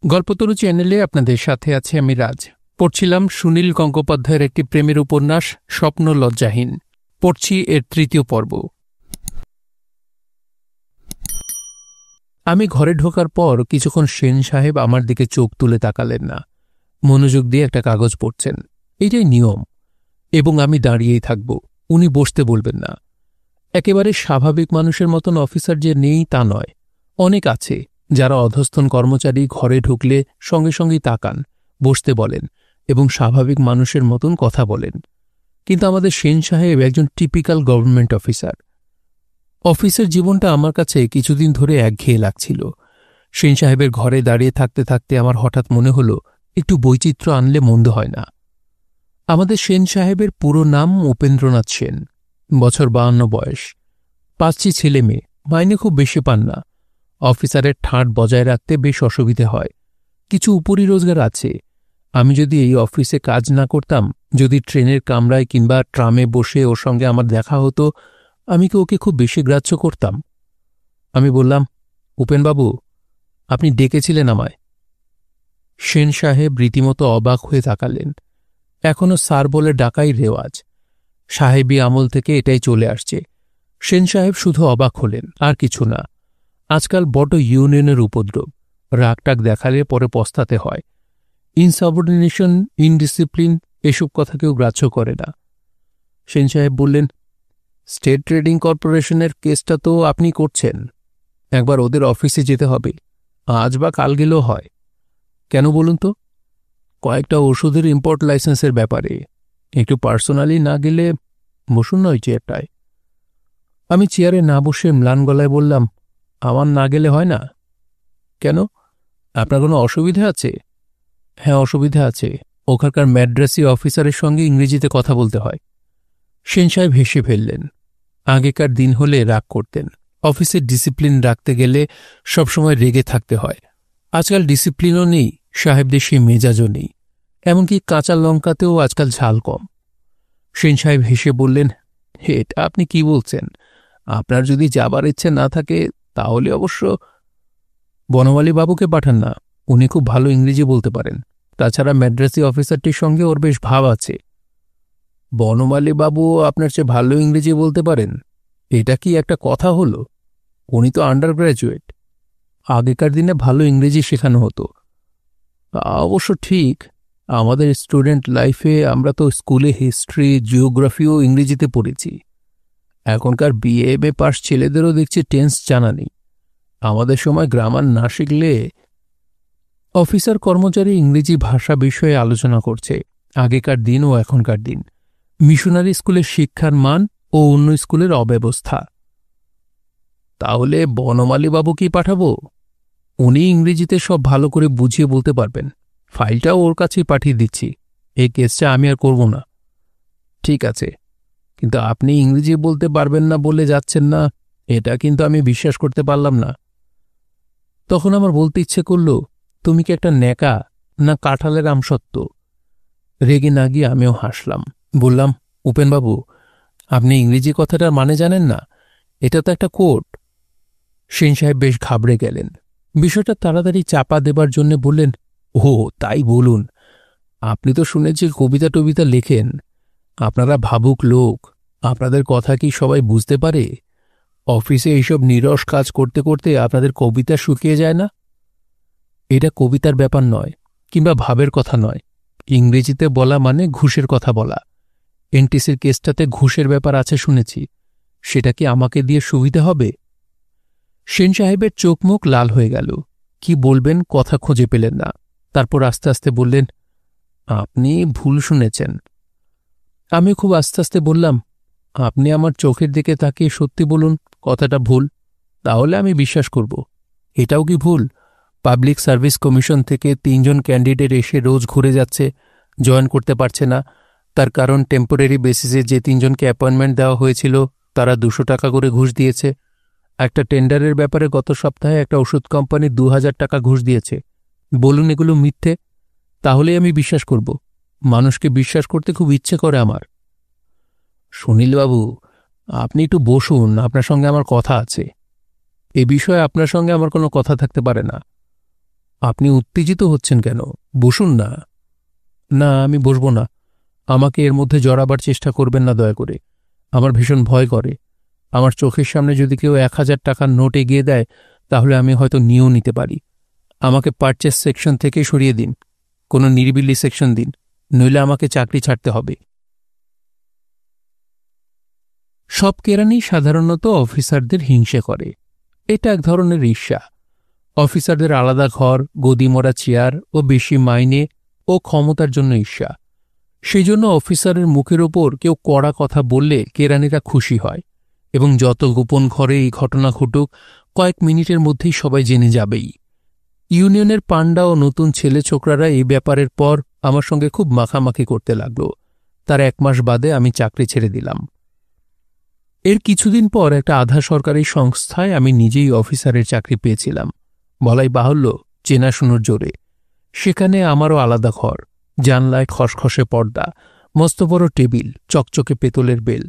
গল্পতরু চ্যানেলে আপনাদের সাথে আছে আমি রাজ। পড়ছিলাম সুনীল গঙ্গোপাধ্যায়ের একটি প্রেমের উপন্যাস স্বপ্ন লজ্জাহীন। পড়ছি এর ৩য় পর্ব। আমি ঘরে ঢোকার পর কিছুক্ষণ সেন সাহেব আমার দিকে চোখ তুলে তাকালেন না, মনোযোগ দিয়ে একটা কাগজ পড়ছেন। এটাই নিয়ম, এবং আমি দাঁড়িয়েই থাকব, উনি বসতে বলবেন না। একেবারে স্বাভাবিক মানুষের মতন অফিসার যে নেই তা নয়, অনেক আছে যারা অধস্তন কর্মচারী ঘরে ঢুকলে সঙ্গে সঙ্গেই তাকান, বসতে বলেন এবং স্বাভাবিক মানুষের মতন কথা বলেন। কিন্তু আমাদের সেন সাহেব একজন টিপিক্যাল গভর্নমেন্ট অফিসার। অফিসের জীবনটা আমার কাছে কিছুদিন ধরে একঘেয়ে লাগছিল। সেন সাহেবের ঘরে দাঁড়িয়ে থাকতে থাকতে আমার হঠাৎ মনে হলো একটু বৈচিত্র্য আনলে মন্দ হয় না। আমাদের সেন সাহেবের পুরো নাম উপেন্দ্রনাথ সেন, বছর 52 বয়স, 5টি ছেলে মেয়ে, মাইনে খুব বেশি পান না। অফিসারের ঠাঁট বজায় রাখতে বেশ অসুবিধে হয়। কিছু উপরি রোজগার আছে। আমি যদি এই অফিসে কাজ না করতাম, যদি ট্রেনের কামরায় কিংবা ট্রামে বসে ওর সঙ্গে আমার দেখা হতো, আমি কি ওকে খুব বেশি গ্রাহ্য করতাম? আমি বললাম, উপেনবাবু, আপনি ডেকেছিলেন আমায়? সেন সাহেব রীতিমতো অবাক হয়ে তাকালেন। এখনও স্যার বলে ডাকাই রেওয়াজ, সাহেবী আমল থেকে এটাই চলে আসছে। সেন সাহেব শুধু অবাক হলেন, আর কিছু না। আজকাল বড় ইউনিয়নের উপদ্রব, রাগটাগ দেখালে পরে পস্তাতে হয়। ইনসাবঅর্ডিনেশন, ইনডিসিপ্লিন, এসব কথা কেউ গ্রাহ্য করে না। সেন সাহেব বললেন, স্টেট ট্রেডিং কর্পোরেশনের কেসটা তো আপনি করছেন, একবার ওদের অফিসে যেতে হবে, আজ বা কাল গেলেও হয়। কেন বলুন তো? কয়েকটা ওষুধের ইম্পোর্ট লাইসেন্সের ব্যাপারে। একটু পার্সোনালি না গেলে? বসুন নয় চেয়ারটায়। আমি চেয়ারে না বসে ম্লান গলায় বললাম, আমার না গেলে হয় না? কেন, আপনার কোনো অসুবিধা আছে? হ্যাঁ, অসুবিধা আছে। ওখানকার ম্যাড্রাসি অফিসারের সঙ্গে ইংরেজিতে কথা বলতে হয়। সেন সাহেব হেসে ফেললেন। আগেকার দিন হলে রাগ করতেন। অফিসের ডিসিপ্লিন রাখতে গেলে সবসময় রেগে থাকতে হয়। আজকাল ডিসিপ্লিনও নেই, সাহেবদের সেই মেজাজও নেই। এমনকি কাঁচা লঙ্কাতেও আজকাল ঝাল কম। সেন সাহেব হেসে বললেন, এটা আপনি কি বলছেন? আপনার যদি যাবার ইচ্ছে না থাকে তাহলে অবশ্য বনমালী বাবুকে পাঠান না, উনি খুব ভালো ইংরেজি বলতে পারেন। তাছাড়া ম্যাড্রাসি অফিসারটির সঙ্গে ওর বেশ ভাব আছে। বনমালী বাবু আপনার চেয়ে ভালো ইংরেজি বলতে পারেন? এটা কি একটা কথা হলো? উনি তো আন্ডার গ্র্যাজুয়েট। আগেকার দিনে ভালো ইংরেজি শেখানো হতো। অবশ্য ঠিক, আমাদের স্টুডেন্ট লাইফে আমরা তো স্কুলে হিস্ট্রি, জিওগ্রাফিও ইংরেজিতে পড়েছি। এখনকার BA পাস ছেলেদেরও দেখছি টেন্স জানা নেই। আমাদের সময় গ্রামার না শিখলে। অফিসার কর্মচারী ইংরেজি ভাষা বিষয়ে আলোচনা করছে, আগেকার দিন ও এখনকার দিন, মিশনারি স্কুলের শিক্ষার মান ও অন্য স্কুলের অব্যবস্থা। তাহলে বনমালী বাবু কি পাঠাবো? উনি ইংরেজিতে সব ভালো করে বুঝিয়ে বলতে পারবেন। ফাইলটাও ওর কাছেই পাঠিয়ে দিচ্ছি। এই কেসটা আমি আর করব না। ঠিক আছে, কিন্তু আপনি ইংরেজি বলতে পারবেন না বলে যাচ্ছেন না, এটা কিন্তু আমি বিশ্বাস করতে পারলাম না। তখন আমার বলতে ইচ্ছে করল, তুমি কি একটা ন্যাকা না কাঁঠালের আমসত্ত্ব? রেগে না গিয়ে আমিও হাসলাম, বললাম, উপেনবাবু, আপনি ইংরেজি কথাটার মানে জানেন না? এটা তো একটা কোর্ট। সেন সাহেব বেশ ঘাবড়ে গেলেন। বিষয়টা তাড়াতাড়ি চাপা দেবার জন্য বললেন, ও তাই বলুন। আপনি তো শুনেছি কবিতা টবিতা লেখেন। আপনারা ভাবুক লোক, আপনাদের কথা কি সবাই বুঝতে পারে? অফিসে এইসব নীরস কাজ করতে করতে আপনাদের কবিতা শুকিয়ে যায় না? এটা কবিতার ব্যাপার নয়, কিংবা ভাবের কথা নয়। ইংরেজিতে বলা মানে ঘুষের কথা বলা। এনটিসির কেসটাতে ঘুষের ব্যাপার আছে শুনেছি। সেটা কি আমাকে দিয়ে সুবিধা হবে? সেন সাহেবের চোখ মুখ লাল হয়ে গেল। কি বলবেন কথা খুঁজে পেলেন না। তারপর আস্তে আস্তে বললেন, আপনি ভুল শুনেছেন। আমি খুব আস্তে আস্তে বললাম, আপনি আমার চোখের দিকে তাকিয়ে সত্যি বলুন কথাটা ভুল, তাহলে আমি বিশ্বাস করব। এটাও কি ভুল? পাবলিক সার্ভিস কমিশন থেকে 3 জন ক্যান্ডিডেট এসে রোজ ঘুরে যাচ্ছে, জয়েন করতে পারছে না। তার কারণ টেম্পোরারি বেসিসে যে 3 জনকে অ্যাপয়েন্টমেন্ট দেওয়া হয়েছিল তারা 200 টাকা করে ঘুষ দিয়েছে। একটা টেন্ডারের ব্যাপারে গত সপ্তাহে একটা ওষুধ কোম্পানি 2000 টাকা ঘুষ দিয়েছে। বলুন এগুলো মিথ্যে? তাহলেই আমি বিশ্বাস করব। মানুষকে বিশ্বাস করতে খুব ইচ্ছে করে আমার। সুনীলবাবু, আপনি একটু বসুন, আপনার সঙ্গে আমার কথা আছে। এ বিষয়ে আপনার সঙ্গে আমার কোনো কথা থাকতে পারে না। আপনি উত্তেজিত হচ্ছেন কেন? বসুন না। না, আমি বসব না। আমাকে এর মধ্যে জড়াবার চেষ্টা করবেন না দয়া করে। আমার ভীষণ ভয় করে। আমার চোখের সামনে যদি কেউ 1,000 টাকার নোট এগিয়ে দেয় তাহলে আমি হয়তো নিয়েও নিতে পারি। আমাকে পারচেস সেকশন থেকে সরিয়ে দিন, কোনো নিরিবিলি সেকশন দিন, নইলে আমাকে চাকরি ছাড়তে হবে। সব কেরানি সাধারণত অফিসারদের হিংসে করে। এটা এক ধরনের ঈর্ষা। অফিসারদের আলাদা ঘর, গদিমরা চেয়ার ও বেশি মাইনে ও ক্ষমতার জন্য ঈর্ষা। সেই জন্য অফিসারের মুখের ওপর কেউ কড়া কথা বললে কেরানিরা খুশি হয়, এবং যত গোপন ঘরে এই ঘটনা ঘটুক কয়েক মিনিটের মধ্যেই সবাই জেনে যাবেই। ইউনিয়নের পান্ডা ও নতুন ছেলে ছোকরারা এই ব্যাপারের পর আমার সঙ্গে খুব মাখামাখি করতে লাগল। তার 1 মাস বাদে আমি চাকরি ছেড়ে দিলাম। এর কিছুদিন পর একটা আধা সরকারি সংস্থায় আমি নিজেই অফিসারের চাকরি পেয়েছিলাম, বলাই বাহুল্য চেনাশুনোর জোরে। সেখানে আমারও আলাদা ঘর, জানলায় খসখসে পর্দা, মস্ত বড় টেবিল, চকচকে পেতলের বেল।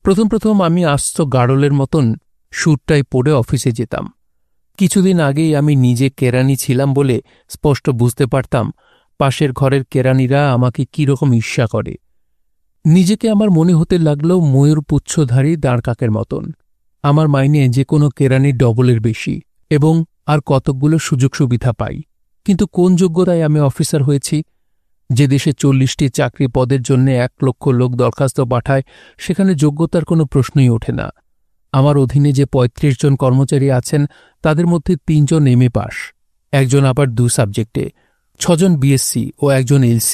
প্রথম প্রথম আমি আস্ত গাড়লের মতন স্যুটটাই পরে অফিসে যেতাম। কিছুদিন আগেই আমি নিজে কেরানি ছিলাম বলে স্পষ্ট বুঝতে পারতাম পাশের ঘরের কেরানিরা আমাকে কীরকম ঈর্ষা করে। নিজেকে আমার মনে হতে লাগল ময়ূর পুচ্ছধারী দাঁড়কাকের মতন। আমার মাইনে যে কোনো কেরানির ডবলের বেশি, এবং আর কতকগুলো সুযোগ সুবিধা পাই। কিন্তু কোন যোগ্যতায় আমি অফিসার হয়েছি? যে দেশে 40টি চাকরি পদের জন্য 1 লক্ষ লোক দরখাস্ত পাঠায়, সেখানে যোগ্যতার কোনো প্রশ্নই ওঠে না। আমার অধীনে যে 35 জন কর্মচারী আছেন তাদের মধ্যে 3 জন MA পাস, একজন আবার 2 সাবজেক্টে, 6 জন BSc ও একজন LC,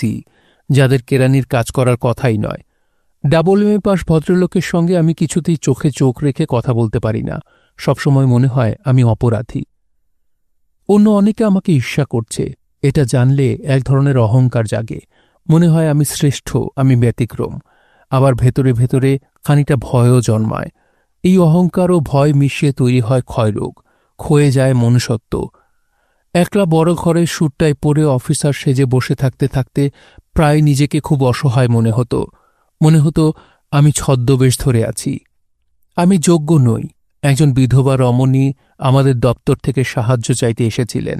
যাদের কেরানির কাজ করার কথাই নয়। ডাবল MA পাস ভদ্রলোকের সঙ্গে আমি কিছুতেই চোখে চোখ রেখে কথা বলতে পারি না। সবসময় মনে হয় আমি অপরাধী। অন্য অনেকে আমাকে ঈর্ষা করছে, এটা জানলে এক ধরনের অহংকার জাগে। মনে হয় আমি শ্রেষ্ঠ, আমি ব্যতিক্রম। আবার ভেতরে ভেতরে খানিকটা ভয়ও জন্মায়। এই অহংকার ও ভয় মিশিয়ে তৈরি হয় ক্ষয়রোগ, ক্ষয়ে যায় মনুষ্যত্ব। একলা বড় ঘরে স্যুটটাই পরে অফিসার সেজে বসে থাকতে থাকতে প্রায় নিজেকে খুব অসহায় মনে হতো। মনে হতো আমি ছদ্মবেশ ধরে আছি। আমি যোগ্য নই। একজন বিধবা রমণী আমাদের দপ্তর থেকে সাহায্য চাইতে এসেছিলেন।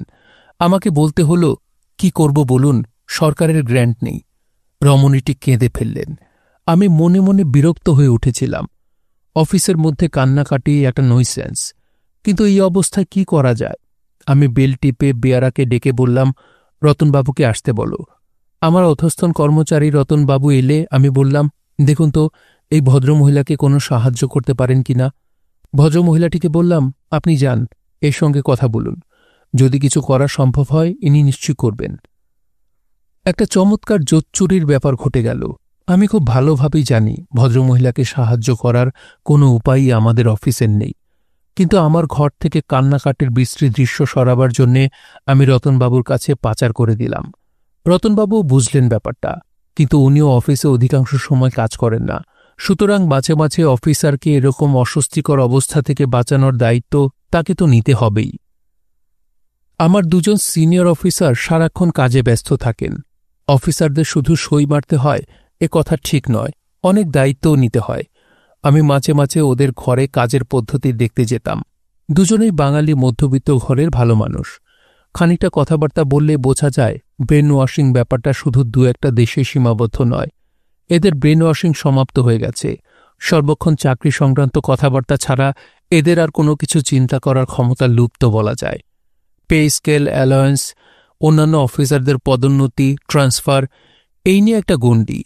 আমাকে বলতে হলো, কি করব বলুন, সরকারের গ্র্যান্ট নেই। রমণীটি কেঁদে ফেললেন। আমি মনে মনে বিরক্ত হয়ে উঠেছিলাম। অফিসের মধ্যে কান্নাকাটি একটা নইসেন্স, কিন্তু এই অবস্থায় কি করা যায়? আমি বেল টিপে বেয়ারাকে ডেকে বললাম, রতনবাবুকে আসতে বলো। আমার অধস্তন কর্মচারী রতনবাবু এলে আমি বললাম, দেখুন তো এই ভদ্রমহিলাকে কোনো সাহায্য করতে পারেন কিনা। ভদ্রমহিলাটিকে বললাম, আপনি যান, এর সঙ্গে কথা বলুন। যদি কিছু করা সম্ভব হয় ইনি নিশ্চয় করবেন। একটা চমৎকার জোচ্চুরির ব্যাপার ঘটে গেল। আমি খুব ভালোভাবেই জানি ভদ্রমহিলাকে সাহায্য করার কোনো উপায়ই আমাদের অফিসের নেই, কিন্তু আমার ঘর থেকে কান্নাকাটির বিশ্রী দৃশ্য সরাবার জন্যে আমি রতনবাবুর কাছে পাচার করে দিলাম। রতনবাবু বুঝলেন ব্যাপারটা, কিন্তু উনিও অফিসে অধিকাংশ সময় কাজ করেন না। সুতরাং মাঝে মাঝে অফিসারকে এরকম অস্বস্তিকর অবস্থা থেকে বাঁচানোর দায়িত্ব তাকে তো নিতে হবেই। আমার 2 জন সিনিয়র অফিসার সারাক্ষণ কাজে ব্যস্ত থাকেন। অফিসারদের শুধু সই মারতে হয় এ কথা ঠিক নয়, অনেক দায়িত্বও নিতে হয়। আমি মাঝে মাঝে ওদের ঘরে কাজের পদ্ধতি দেখতে যেতাম। দুজনেই বাঙালি মধ্যবিত্ত ঘরের ভালো মানুষ। খানিকটা কথাবার্তা বললে বোঝা যায় ব্রেন ওয়াশিং ব্যাপারটা শুধু 2-1টা দেশে সীমাবদ্ধ নয়। এদের ব্রেন ওয়াশিং সমাপ্ত হয়ে গেছে। সর্বক্ষণ চাকরি সংক্রান্ত কথাবার্তা ছাড়া এদের আর কোনো কিছু চিন্তা করার ক্ষমতা লুপ্ত বলা যায়। পে স্কেল, অ্যালায়েন্স, অন্যান্য অফিসারদের পদোন্নতি, ট্রান্সফার, এই নিয়ে একটা গণ্ডি।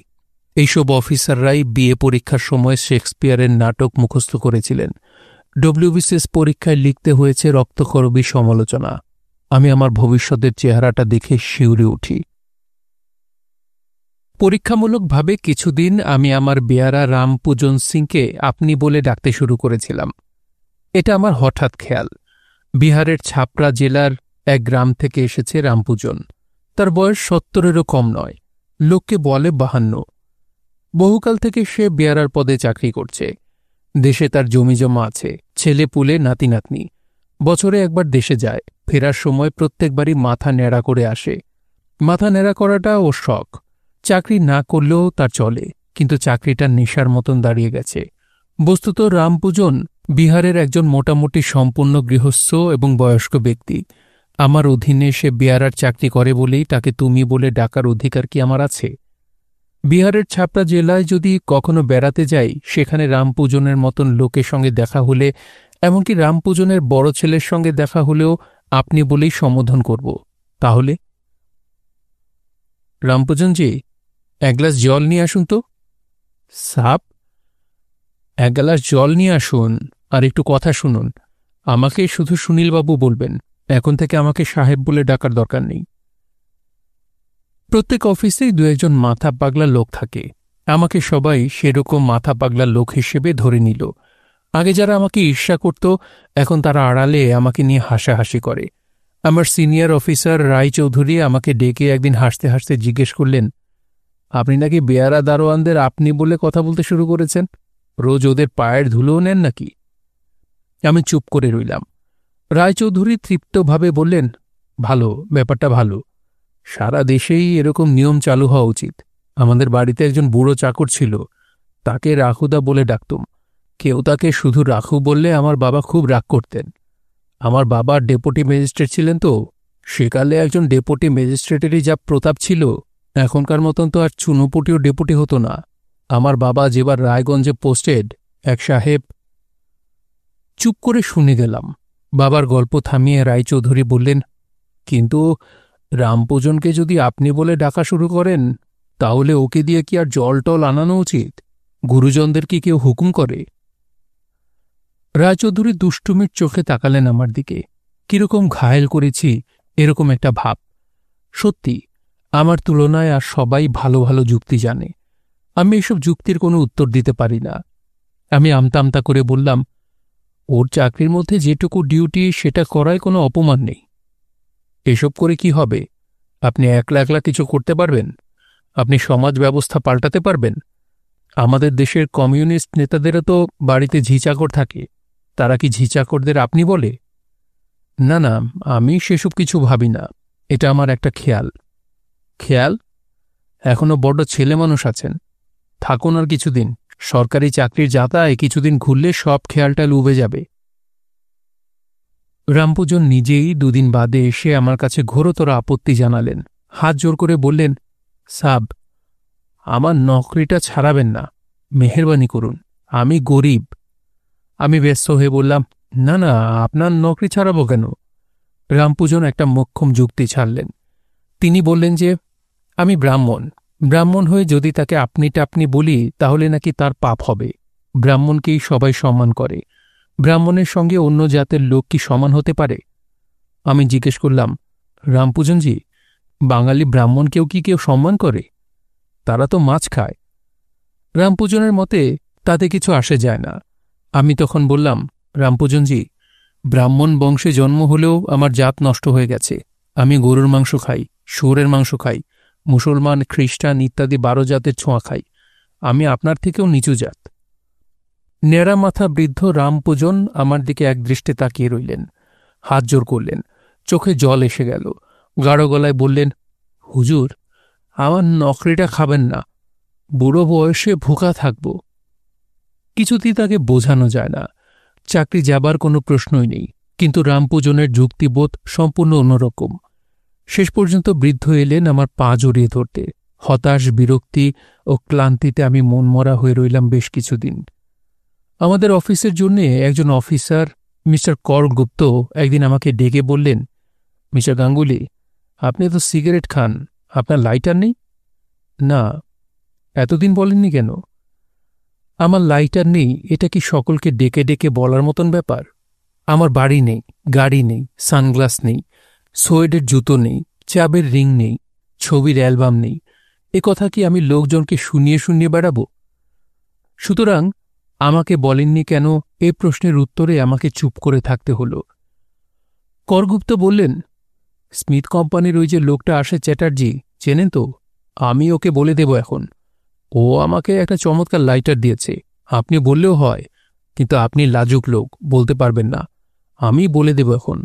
এইসব অফিসাররাই বিএ পরীক্ষার সময় শেক্সপিয়ারের নাটক মুখস্থ করেছিলেন। WBCS পরীক্ষায় লিখতে হয়েছে রক্তকরবী সমালোচনা। আমি আমার ভবিষ্যতের চেহারাটা দেখে শিউরে উঠি। পরীক্ষামূলকভাবে কিছুদিন আমি আমার বেয়ারা রামপূজন সিংকে আপনি বলে ডাকতে শুরু করেছিলাম। এটা আমার হঠাৎ খেয়াল। বিহারের ছাপড়া জেলার এক গ্রাম থেকে এসেছে রামপূজন। তার বয়স 70-এরও কম নয়। লোককে বলে 52। বহুকাল থেকে সে বেয়ারার পদে চাকরি করছে। দেশে তার জমিজমা আছে, ছেলে পুলে, নাতি নাতনি। বছরে একবার দেশে যায়, ফেরার সময় প্রত্যেকবারই মাথা ন্যাড়া করে আসে। মাথা ন্যাড়া করাটা ওর শখ। চাকরি না করলেও তার চলে, কিন্তু চাকরিটা নেশার মতন দাঁড়িয়ে গেছে। বস্তুত রামপূজন বিহারের একজন মোটামুটি সম্পূর্ণ গৃহস্থ এবং বয়স্ক ব্যক্তি, আমার অধীনে সে বেয়ারার চাকরি করে বলেই তাকে তুমি বলে ডাকার অধিকার কি আমার আছে? বিহারের ছাপড়া জেলায় যদি কখনো বেড়াতে যাই, সেখানে রামপূজনের মতন লোকের সঙ্গে দেখা হলে, এমনকি রামপূজনের বড় ছেলের সঙ্গে দেখা হলেও আপনি বলেই সম্বোধন করব। তাহলে রামপূজনজি, এক গ্লাস জল নিয়ে আসুন তো। সাপ, এক গ্লাস জল নিয়ে আসুন আর একটু কথা শুনুন। আমাকে শুধু সুনীলবাবু বলবেন, এখন থেকে আমাকে সাহেব বলে ডাকার দরকার নেই। প্রত্যেক অফিসেই দু একজন মাথা পাগলা লোক থাকে। আমাকে সবাই সেরকম মাথা পাগলা লোক হিসেবে ধরে নিল। আগে যারা আমাকে ঈর্ষা করত, এখন তারা আড়ালে আমাকে নিয়ে হাসাহাসি করে। আমার সিনিয়র অফিসার রায়চৌধুরী আমাকে ডেকে একদিন হাসতে হাসতে জিজ্ঞেস করলেন, আপনি নাকি বেয়ারা দারোয়ানদের আপনি বলে কথা বলতে শুরু করেছেন? রোজ ওদের পায়ের ধুলোও নেন নাকি? আমি চুপ করে রইলাম। রায়চৌধুরী তৃপ্তভাবে বললেন, ভালো, ব্যাপারটা ভালো। সারা দেশেই এরকম নিয়ম চালু হওয়া উচিত। আমাদের বাড়িতে একজন বুড়ো চাকর ছিল, তাকে রাখুদা বলে ডাকতুম। কেউ তাকে শুধু রাখু বললে আমার বাবা খুব রাগ করতেন। আমার বাবা ডেপুটি ম্যাজিস্ট্রেট ছিলেন তো, সেকালে একজন ডেপুটি ম্যাজিস্ট্রেটেরই যা প্রতাপ ছিল, এখনকার মতন তো আর চুনোপুটিও ডেপুটি হতো না। আমার বাবা যেবার রায়গঞ্জে পোস্টেড, এক সাহেব। চুপ করে শুনে গেলাম। বাবার গল্প থামিয়ে রায়চৌধুরী বললেন, কিন্তু রামপূজনকে যদি আপনি বলে ডাকা শুরু করেন, তাহলে ওকে দিয়ে কি আর জল টল আনানো উচিত? গুরুজনদের কি কেউ হুকুম করে? রায়চৌধুরী দুষ্টুমির চোখে তাকালেন আমার দিকে। কিরকম ঘায়েল করেছি এরকম একটা ভাব। সত্যি, আমার তুলনায় আর সবাই ভালো ভালো যুক্তি জানে। আমি এসব যুক্তির কোনো উত্তর দিতে পারি না। আমি আমতা আমতা করে বললাম, ওর চাকরির মধ্যে যেটুকু ডিউটি সেটা করায় কোনো অপমান নেই। এসব করে কি হবে? আপনি একলা একলা কিছু করতে পারবেন? আপনি সমাজ ব্যবস্থা পাল্টাতে পারবেন? আমাদের দেশের কমিউনিস্ট নেতাদেরও তো বাড়িতে ঝিচাকর থাকে। তারা কি ঝিচাকরদের আপনি বলে? না না, আমি সেসব কিছু ভাবি না। এটা আমার একটা খেয়াল। খেয়াল? এখনো বড্ড ছেলে মানুষ আছেন। থাকুন আর কিছুদিন। সরকারি চাকরির যাতায় কিছুদিন ঘুরলে সব খেয়ালটাল উবে যাবে। রামপূজন নিজেই দুদিন বাদে এসে আমার কাছে ঘোরতর আপত্তি জানালেন। হাত জোর করে বললেন, সাব, আমার নকরিটা ছাড়াবেন না, মেহেরবানি করুন। আমি গরিব। আমি ব্যস্ত হয়ে বললাম, না না, আপনার নকরি ছাড়াবো কেন? রামপূজন একটা মোক্ষম যুক্তি ছাড়লেন। তিনি বললেন যে, আমি ব্রাহ্মণ। ব্রাহ্মণ হয়ে যদি তাকে আপনি টাপনি বলি, তাহলে নাকি তার পাপ হবে। ব্রাহ্মণকেই সবাই সম্মান করে। ব্রাহ্মণের সঙ্গে অন্য জাতের লোক কি সমান হতে পারে? আমি জিজ্ঞেস করলাম, রামপূজনজি, বাঙালি ব্রাহ্মণকেও কি কেউ সম্মান করে? তারা তো মাছ খায়। রামপূজনের মতে তাতে কিছু আসে যায় না। আমি তখন বললাম, রামপূজনজি, ব্রাহ্মণ বংশে জন্ম হলেও আমার জাত নষ্ট হয়ে গেছে। আমি গরুর মাংস খাই, শুয়োরের মাংস খাই, মুসলমান, খ্রিস্টান ইত্যাদি 12 জাতের ছোঁয়া খাই। আমি আপনার থেকেও নিচু জাত। নেড়া মাথা বৃদ্ধ রামপূজন আমার দিকে একদৃষ্টে তাকিয়ে রইলেন। হাত জোর করলেন। চোখে জল এসে গেল। গাঢ় গলায় বললেন, হুজুর, আমার নকরিটা খাবেন না। বুড়ো বয়সে ভুকা থাকব। কিছুতেই তাকে বোঝানো যায় না। চাকরি যাবার কোনো প্রশ্নই নেই, কিন্তু রামপূজনের যুক্তিবোধ সম্পূর্ণ অন্যরকম। শেষ পর্যন্ত বৃদ্ধ এলেন আমার পা জড়িয়ে ধরতে। হতাশ, বিরক্তি ও ক্লান্তিতে আমি মনমরা হয়ে রইলাম বেশ কিছুদিন। আমাদের অফিসের জন্য একজন অফিসার, মিস্টার করগুপ্ত, একদিন আমাকে ডেকে বললেন, মিস্টার গাঙ্গুলি, আপনি তো সিগারেট খান, আপনার লাইটার নেই? না। এতদিন বলেননি কেন? আমার লাইটার নেই, এটা কি সকলকে ডেকে ডেকে বলার মতন ব্যাপার? আমার বাড়ি নেই, গাড়ি নেই, সানগ্লাস নেই, সোয়েডের জুতো নেই, চাবের রিং নেই, ছবির অ্যালবাম নেই। এ কথা কি আমি লোকজনকে শুনিয়ে শুনিয়ে বেড়াব? সুতরাং আমাকে বলেননি কেন, এ প্রশ্নের উত্তরে আমাকে চুপ করে থাকতে হল। করগুপ্ত বললেন, স্মিথ কোম্পানির ওই যে লোকটা আসে চ্যাটার্জি, চেনেন তো? আমি ওকে বলে দেব এখন। ও আমাকে একটা চমৎকার লাইটার দিয়েছে। আপনি বললেও হয়, কিন্তু আপনি লাজুক লোক, বলতে পারবেন না। আমি বলে দেব এখন।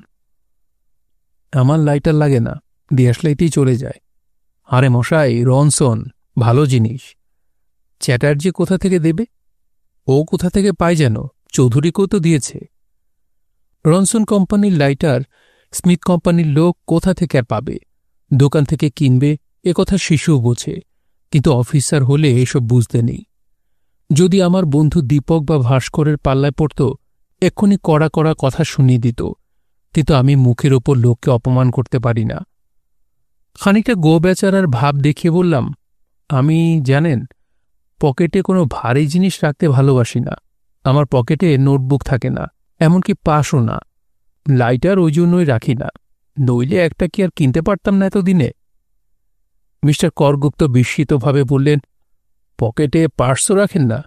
আমার লাইটার লাগে না, দেশলাইতেই চলে যায়। আরে মশাই, রনসন, ভালো জিনিস। চ্যাটার্জি কোথা থেকে দেবে? ও কোথা থেকে পায় যেন? চৌধুরীকেও তো দিয়েছে। রনসন কোম্পানির লাইটার স্মিথ কোম্পানির লোক কোথা থেকে আর পাবে? দোকান থেকে কিনবে, একথা শিশুও বোঝে, কিন্তু অফিসার হলে এসব বুঝতে নেই। যদি আমার বন্ধু দীপক বা ভাস্করের পাল্লায় পড়ত, এক্ষুনি কড়া কড়া কথা শুনিয়ে দিত, কিন্তু আমি মুখের ওপর লোককে অপমান করতে পারি না। খানিকটা বেচারার ভাব দেখিয়ে বললাম, আমি জানেন, পকেটে কোনো ভারী জিনিস রাখতে ভালোবাসি না। আমার পকেটে নোটবুক থাকে না, এমনকি পাসও না। লাইটার ওই জন্যই রাখি না, নইলে একটা কি আর কিনতে পারতাম না এতদিনে। মিস্টার করগুপ্ত বিস্মিতভাবে বললেন, পকেটে পার্সও রাখেন না?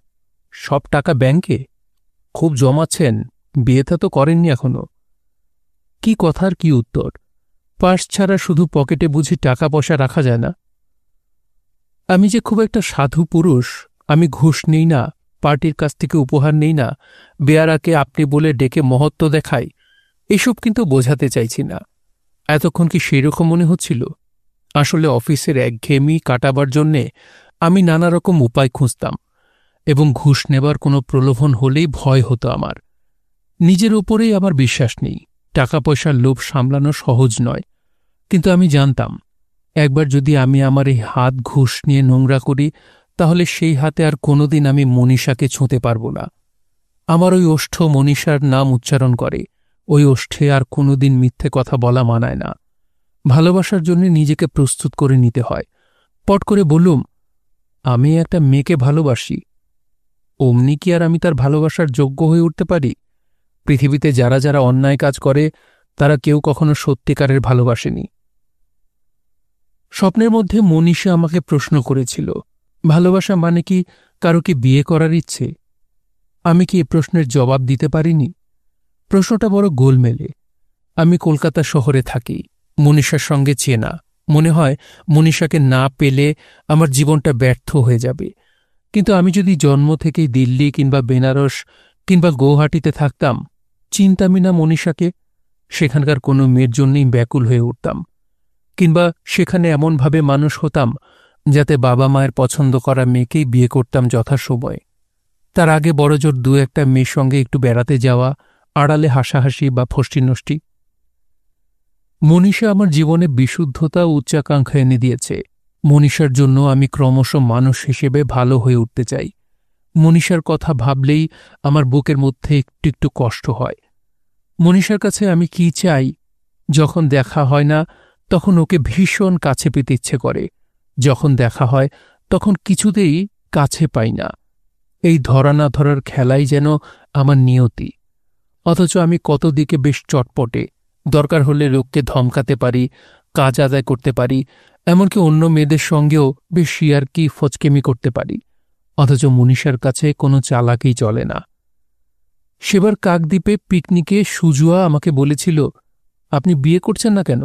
সব টাকা ব্যাংকে? খুব জমাচ্ছেন, বিয়েটা তো করেননি এখনো। কি কথার কি উত্তর? পার্স ছাড়া শুধু পকেটে বুঝি টাকা পয়সা রাখা যায় না? আমি যে খুব একটা সাধু পুরুষ, আমি ঘুষ নেই না, পার্টির কাছ থেকে উপহার নেই না, বেয়ারাকে আপনি বলে ডেকে মহত্ব দেখাই, এসব কিন্তু বোঝাতে চাইছি না। এতক্ষণ কি সেরকম মনে হচ্ছিল? আসলে অফিসের একঘেয়েমি কাটাবার জন্যে আমি নানা রকম উপায় খুঁজতাম, এবং ঘুষ নেবার কোনো প্রলোভন হলেই ভয় হতো আমার। নিজের ওপরেই আমার বিশ্বাস নেই, টাকা পয়সার লোভ সামলানো সহজ নয়, কিন্তু আমি জানতাম একবার যদি আমি আমার এই হাত ঘুষ নিয়ে নোংরা করি, তাহলে সেই হাতে আর কোনোদিন আমি মনীষাকে ছুঁতে পারব না। আমার ওই ওষ্ঠ মনীষার নাম উচ্চারণ করে, ওই ওষ্ঠে আর কোনোদিন মিথ্যে কথা বলা মানায় না। ভালোবাসার জন্য নিজেকে প্রস্তুত করে নিতে হয়। পট করে বললুম, আমি একটা মেয়েকে ভালোবাসি। অমনি কি আর আমি তার ভালোবাসার যোগ্য হয়ে উঠতে পারি? পৃথিবীতে যারা যারা অন্যায় কাজ করে, তারা কেউ কখনো সত্যিকারের ভালোবাসেনি। স্বপ্নের মধ্যে মনীষা আমাকে প্রশ্ন করেছিল, ভালোবাসা মানে কি কারো কি বিয়ে করার ইচ্ছে? আমি কি এ প্রশ্নের জবাব দিতে পারিনি। প্রশ্নটা বড় গোলমেলে। আমি কলকাতা শহরে থাকি, মনীষার সঙ্গে চেনা। মনে হয় মনীষাকে না পেলে আমার জীবনটা ব্যর্থ হয়ে যাবে। কিন্তু আমি যদি জন্ম থেকেই দিল্লি কিংবা বেনারস কিংবা গৌহাটিতে থাকতাম, চিনতামই না মনীষাকে, সেখানকার কোনো মেয়ের জন্যই ব্যাকুল হয়ে উঠতাম। কিংবা সেখানে এমনভাবে মানুষ হতাম যাতে বাবা মায়ের পছন্দ করা মেয়েকেই বিয়ে করতাম যথাসময়ে। তার আগে বড়জোর দু একটা মেয়ের সঙ্গে একটু বেড়াতে যাওয়া, আড়ালে হাসাহাসি বা ফষ্টিনষ্টি। মনীষা আমার জীবনে বিশুদ্ধতা ও উচ্চাকাঙ্ক্ষা এনে দিয়েছে। মনীষার জন্য আমি ক্রমশ মানুষ হিসেবে ভালো হয়ে উঠতে চাই। মনীষার কথা ভাবলেই আমার বুকের মধ্যে একটু একটু কষ্ট হয়। মনীষার কাছে আমি কি চাই? যখন দেখা হয় না, তখন ওকে ভীষণ কাছে পেতে ইচ্ছে করে। যখন দেখা হয়, তখন কিছুতেই কাছে পাই না। এই ধরা না ধরার খেলাই যেন আমার নিয়তি। অথচ আমি কত দিকে বেশ চটপটে, দরকার হলে লোককে ধমকাতে পারি, কাজ আদায় করতে পারি, এমনকি অন্য মেয়েদের সঙ্গেও বেশ ইয়ার্কি ফচকেমি করতে পারি। অথচ মনীষার কাছে কোনো চালাকি চলে না। সেবার কাকদ্বীপে পিকনিকে সুজুয়া আমাকে বলেছিল, আপনি বিয়ে করছেন না কেন?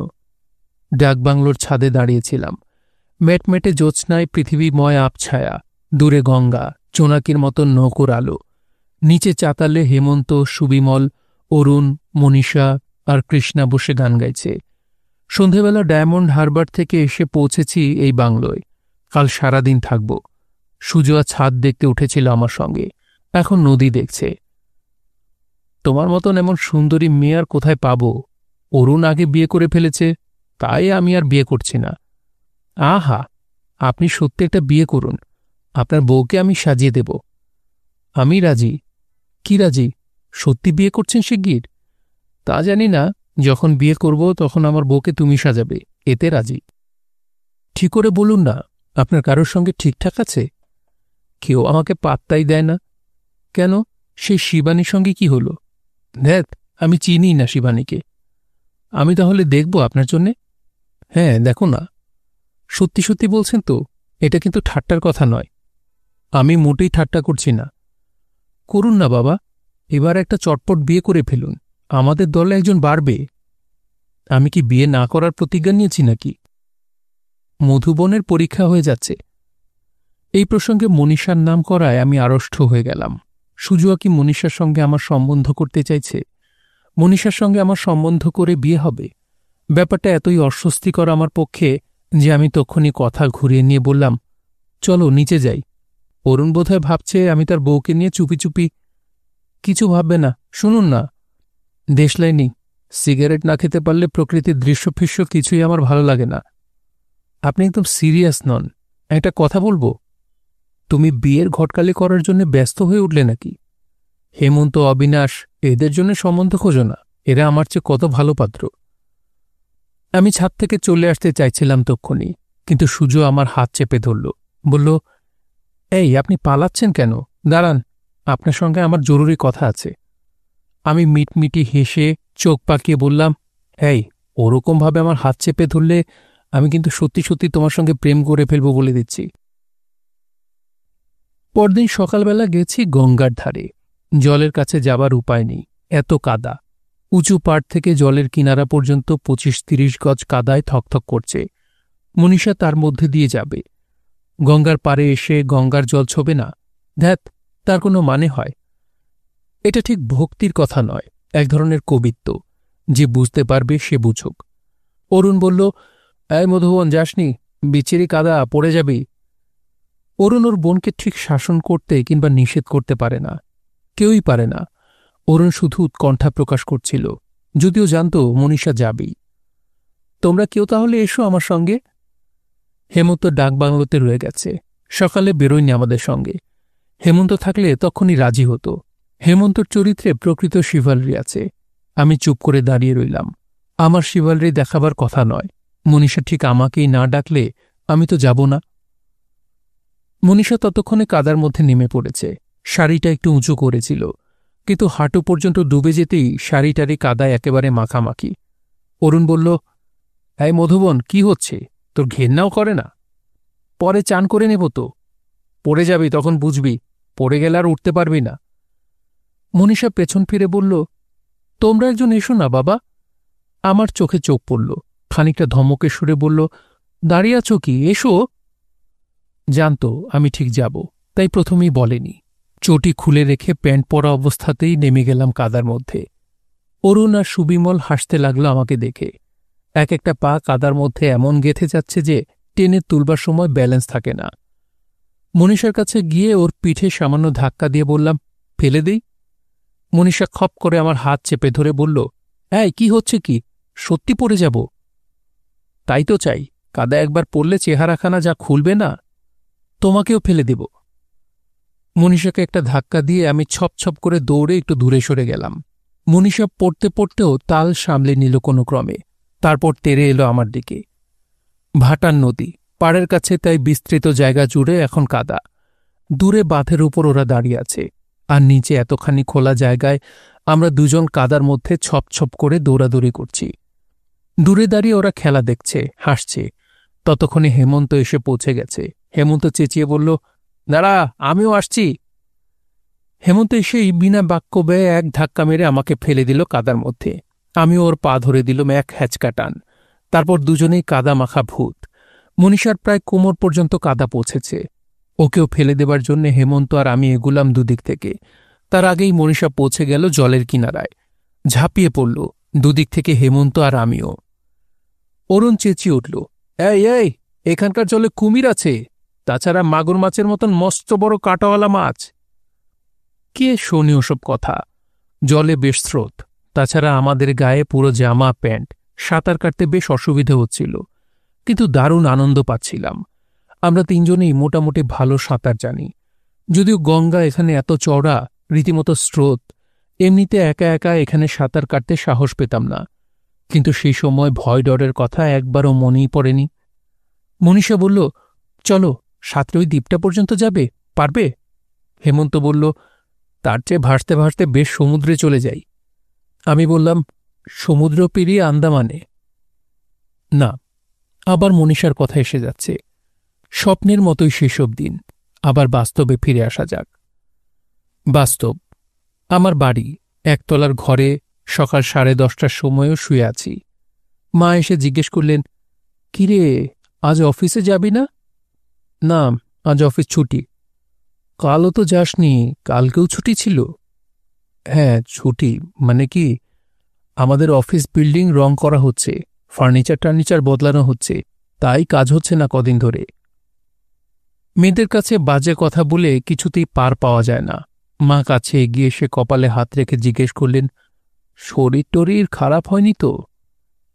ডাকবাংলোর ছাদে দাঁড়িয়েছিলাম। মেটমেটে জ্যোৎস্নায় পৃথিবীময় আবছায়া, দূরে গঙ্গা, চোনাকির মতো নৌকোর আলো, নিচে চাতালে হেমন্ত, সুবিমল, অরুণ, মনীষা আর কৃষ্ণা বসে গান গাইছে। সন্ধেবেলা ডায়মন্ড হারবার থেকে এসে পৌঁছেছি এই বাংলোয়। কাল সারাদিন থাকব। সুজোয়া ছাদ দেখতে উঠেছিল আমার সঙ্গে, এখন নদী দেখছে। তোমার মতন এমন সুন্দরী মেয়ে আর কোথায় পাব? অরুণ আগে বিয়ে করে ফেলেছে, তাই আমি আর বিয়ে করছি না। আহা, আপনি সত্যি একটা বিয়ে করুন, আপনার বউকে আমি সাজিয়ে দেব। আমি রাজি। কি রাজি? সত্যি বিয়ে করছেন শিগগির? তা জানি না, যখন বিয়ে করব তখন আমার বউকে তুমি সাজাবে, এতে রাজি। ঠিক করে বলুন না, আপনার কারোর সঙ্গে ঠিকঠাক আছে? কেউ আমাকে পাত্তাই দেয় না। কেন, সেই শিবানীর সঙ্গে কি হলো? ধ্যাত, আমি চিনি না শিবানীকে। আমি তাহলে দেখব আপনার জন্যে? হ্যাঁ, দেখো না। সত্যি সত্যি বলছেন তো? এটা কিন্তু ঠাট্টার কথা নয়। আমি মোটেই ঠাট্টা করছি না। করুন না বাবা, এবার একটা চটপট বিয়ে করে ফেলুন, আমাদের দলে একজন বাড়বে। আমি কি বিয়ে না করার প্রতিজ্ঞা নিয়েছি নাকি? মধুবনের পরীক্ষা হয়ে যাচ্ছে। এই প্রসঙ্গে মনীষার নাম করায় আমি আড়ষ্ট হয়ে গেলাম। সুজুয়া কি মনীষার সঙ্গে আমার সম্বন্ধ করতে চাইছে? মনীষার সঙ্গে আমার সম্বন্ধ করে বিয়ে হবে? ব্যাপারটা এতই অস্বস্তিকর আমার পক্ষে যে আমি তখনই কথা ঘুরিয়ে নিয়ে বললাম, চলো নিচে যাই। অরুণ বোধহয় ভাবছে আমি তার বউকে নিয়ে চুপি চুপি। কিছু ভাববে না, শুনুন না। দেশলাই নেই, সিগারেট না খেতে পারলে প্রকৃতির দৃশ্যফিশ্য কিছুই আমার ভালো লাগে না। আপনি একদম সিরিয়াস নন। একটা কথা বলবো, তুমি বিয়ের ঘটকালি করার জন্য ব্যস্ত হয়ে উঠলে নাকি? হেমন্ত, অবিনাশ, এদের জন্য সম্বন্ধ খোঁজো না। এরা আমার চেয়ে কত ভালো পাত্র। আমি ছাদ থেকে চলে আসতে চাইছিলাম তক্ষুনি, কিন্তু সুজো আমার হাত চেপে ধরল। বলল, এই আপনি পালাচ্ছেন কেন? দাঁড়ান, আপনার সঙ্গে আমার জরুরি কথা আছে। আমি মিটমিটি হেসে চোখ পাকিয়ে বললাম, এই ওরকমভাবে আমার হাত চেপে ধরলে আমি কিন্তু সত্যি সত্যি তোমার সঙ্গে প্রেম করে ফেলব বলে দিচ্ছি। পরদিন সকালবেলা গেছি গঙ্গার ধারে। জলের কাছে যাবার উপায় নেই, এত কাদা। উঁচু পাড় থেকে জলের কিনারা পর্যন্ত ২৫-৩০ গজ কাদায় থকথক করছে। মনীষা তার মধ্যে দিয়ে যাবে। গঙ্গার পাড়ে এসে গঙ্গার জল ছোবে না? ধ্যাত, তার কোনো মানে হয়? এটা ঠিক ভক্তির কথা নয়, এক ধরনের কবিত্ব। যে বুঝতে পারবে সে বুঝুক। অরুণ বলল, এই মধুবন, যাসনি, বিচ্ছিরি কাদা, পড়ে যাবি। অরুণ ওর বোনকে ঠিক শাসন করতে কিংবা নিষেধ করতে পারে না, কেউই পারে না। অরুণ শুধু উৎকণ্ঠা প্রকাশ করছিল, যদিও জানত মনীষা যাবেই। তোমরা কেউ তাহলে এসো আমার সঙ্গে। হেমন্ত ডাকবাংলোতে রয়ে গেছে, সকালে বেরোয়নি আমাদের সঙ্গে। হেমন্ত থাকলে তখনই রাজি হতো। হেমন্তর চরিত্রে প্রকৃত শিভালরি আছে। আমি চুপ করে দাঁড়িয়ে রইলাম। আমার শিভালরি দেখাবার কথা নয়। মনীষা ঠিক আমাকেই না ডাকলে আমি তো যাব না। মনীষা ততক্ষণে কাদার মধ্যে নেমে পড়েছে। শাড়িটা একটু উঁচু করেছিল, কিন্তু হাঁটু পর্যন্ত ডুবে যেতেই শাড়িটারি কাদায় একেবারে মাখামাখি। অরুণ বলল, এই মধুবন, কি হচ্ছে? তোর ঘেন্নাও করে না? পরে চান করে নেব তো। পড়ে যাবি, তখন বুঝবি। পড়ে গেলে আর উঠতে পারবি না। মনীষা পেছন ফিরে বলল, তোমরা একজন এসো না বাবা। আমার চোখে চোখ পড়ল। খানিকটা ধমকের সুরে বলল, দাঁড়িয়ে আছো কি, এসো। জানত আমি ঠিক যাব, তাই প্রথমেই বলেনি। চটি খুলে রেখে প্যান্ট পরা অবস্থাতেই নেমে গেলাম কাদার মধ্যে। অরুণ আর সুবিমল হাসতে লাগলো আমাকে দেখে। এক একটা পা কাদার মধ্যে এমন গেঁথে যাচ্ছে যে টেনে তুলবার সময় ব্যালেন্স থাকে না। মনীষার কাছে গিয়ে ওর পিঠে সামান্য ধাক্কা দিয়ে বললাম, ফেলে দিই। মনীষা খপ করে আমার হাত চেপে ধরে বলল, এই কি হচ্ছে কি? সত্যি পড়ে যাব? তাই তো চাই, কাদা একবার পড়লে চেহারাখানা যা খুলবে না। তোমাকেও ফেলে দেব। মনীষাকে একটা ধাক্কা দিয়ে আমি ছপ ছপ করে দৌড়ে একটু দূরে সরে গেলাম। মনীষা পড়তে পড়তেও তাল সামলে নিল কোনো ক্রমে। তারপর তেরে এলো আমার দিকে। ভাটার নদী, পাড়ের কাছে তাই বিস্তৃত জায়গা জুড়ে এখন কাদা। দূরে বাঁধের উপর ওরা দাঁড়িয়ে আছে, আর নিচে এতখানি খোলা জায়গায় আমরা দুজন কাদার মধ্যে ছপ ছপ করে দৌড়াদৌড়ি করছি। দূরে দাঁড়িয়ে ওরা খেলা দেখছে, হাসছে। ততক্ষণে হেমন্ত এসে পৌঁছে গেছে। হেমন্ত চেঁচিয়ে বলল, দাঁড়া, আমিও আসছি। হেমন্ত এসেই বিনা বাক্য ব্যয়ে এক ধাক্কা মেরে আমাকে ফেলে দিল কাদার মধ্যে। আমিও ওর পা ধরে দিলাম এক হ্যাচকা টান। তারপর দুজনেই কাদা মাখা ভূত। মনীষার প্রায় কোমর পর্যন্ত কাদা পৌঁছেছে। ওকেও ফেলে দেবার জন্য হেমন্ত আর আমি এগুলাম দুদিক থেকে। তার আগেই মনীষা পৌঁছে গেল জলের কিনারায়। ঝাঁপিয়ে পড়ল দুদিক থেকে হেমন্ত আর আমিও। অরুণ চেঁচিয়ে উঠল, এই এই, এখানকার জলে কুমির আছে, তাছাড়া মাগুর মাছের মতন মস্ত বড় কাঁটাওয়ালা মাছ। কে শোনে ওসব কথা? জলে বেশ স্রোত, তাছাড়া আমাদের গায়ে পুরো জামা প্যান্ট। সাঁতার কাটতে বেশ অসুবিধে হচ্ছিল, কিন্তু দারুণ আনন্দ পাচ্ছিলাম। আমরা তিনজনেই মোটামুটি ভালো সাঁতার জানি। যদিও গঙ্গা এখানে এত চওড়া, রীতিমতো স্রোত, এমনিতে একা একা এখানে সাঁতার কাটতে সাহস পেতাম না। কিন্তু সেই সময় ভয় ডরের কথা একবারও মনেই পড়েনি। মনীষা বলল, চলো, সাঁতরে ওই দ্বীপটা পর্যন্ত যাবে, পারবে? হেমন্ত বলল, তার চেয়ে ভাসতে ভাসতে বেশ সমুদ্রে চলে যাই। আমি বললাম, সমুদ্র পেরিয়ে আন্দামানে? না। আবার মনীষার কথা এসে যাচ্ছে। স্বপ্নের মতোই সেসব দিন। আবার বাস্তবে ফিরে আসা যাক। বাস্তব। আমার বাড়ি, একতলার ঘরে সকাল 10:30টার সময়ও শুয়ে আছি। মা এসে জিজ্ঞেস করলেন, কিরে, আজ অফিসে যাবি না? না, আজ অফিস ছুটি। কালও তো যাসনি, কালকেও ছুটি ছিল? হ্যাঁ, ছুটি। মানে কি, আমাদের অফিস বিল্ডিং রং করা হচ্ছে, ফার্নিচার বদলানো হচ্ছে, তাই কাজ হচ্ছে না কদিন ধরে। মেয়েদের কাছে বাজে কথা বলে কিছুতেই পার পাওয়া যায় না। মা কাছে এগিয়ে এসে কপালে হাত রেখে জিজ্ঞেস করলেন, শরীর টরীর খারাপ হয়নি তো?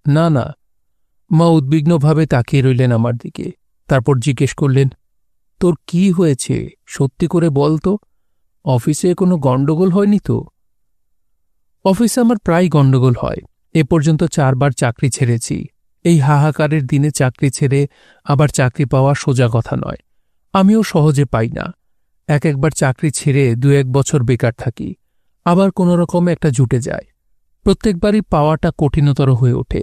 না না। মা উদ্বিগ্নভাবে তাকিয়ে রইলেন আমার দিকে। তারপর জিজ্ঞেস করলেন, তোর কি হয়েছে সত্যি করে বল তো? অফিসে কোনো গণ্ডগোল হয়নি তো? অফিসে আমার প্রায় গণ্ডগোল হয়। এ পর্যন্ত 4 বার চাকরি ছেড়েছি। এই হাহাকারের দিনে চাকরি ছেড়ে আবার চাকরি পাওয়া সোজা কথা নয়। আমিও সহজে পাই না। একবার চাকরি ছেড়ে 2-1 বছর বেকার থাকি, আবার কোনো রকমে একটা জুটে যায়। প্রত্যেকবারই পাওয়াটা কঠিনতর হয়ে ওঠে।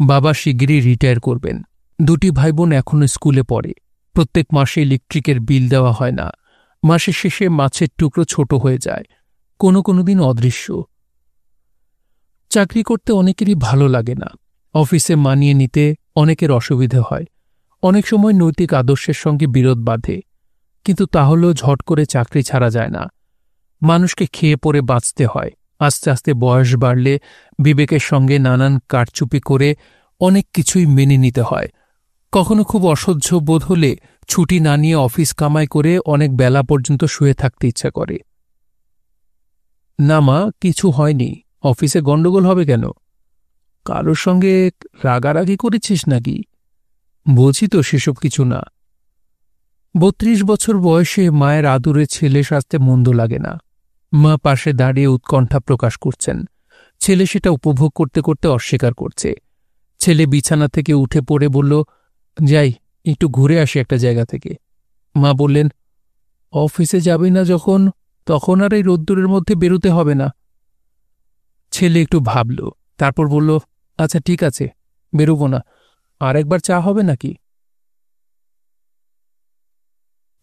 বাবা শিগগিরই রিটায়ার করবেন। 2টি ভাইবোন এখনও স্কুলে পড়ে। প্রত্যেক মাসে ইলেকট্রিকের বিল দেওয়া হয় না। মাসের শেষে মাছের টুকরো ছোট হয়ে যায়, কোনো দিন অদৃশ্য। চাকরি করতে অনেকেরই ভালো লাগে না। অফিসে মানিয়ে নিতে অনেকের অসুবিধে হয়। অনেক সময় নৈতিক আদর্শের সঙ্গে বিরোধ বাধে। কিন্তু তাহলেও ঝট করে চাকরি ছাড়া যায় না। মানুষকে খেয়ে পড়ে বাঁচতে হয়। আস্তে আস্তে বয়স বাড়লে বিবেকের সঙ্গে নানান কারচুপি করে অনেক কিছুই মেনে নিতে হয়। কখনো খুব অসহ্য বোধ হলে ছুটি না নিয়ে অফিস কামাই করে অনেক বেলা পর্যন্ত শুয়ে থাকতে ইচ্ছা করে। না মা, কিছু হয়নি। অফিসে গণ্ডগোল হবে কেন? কারোর সঙ্গে রাগারাগি করেছিস নাকি? বলছি তো সেসব কিছু না। 32 বছর বয়সে মায়ের আদুরে ছেলে সাজতে মন্দ লাগে না। মা পাশে দাঁড়িয়ে উৎকণ্ঠা প্রকাশ করছেন। ছেলে সেটা উপভোগ করতে করতে অস্বীকার করছে। ছেলে বিছানা থেকে উঠে পড়ে বলল, যাই একটু ঘুরে আসি একটা জায়গা থেকে। মা বললেন, অফিসে যাবি না যখন, তখন আর এই রোদ্দুরের মধ্যে বেরোতে হবে না। ছেলে একটু ভাবল, তারপর বলল, আচ্ছা ঠিক আছে, বেরোব না। আর একবার চা হবে নাকি?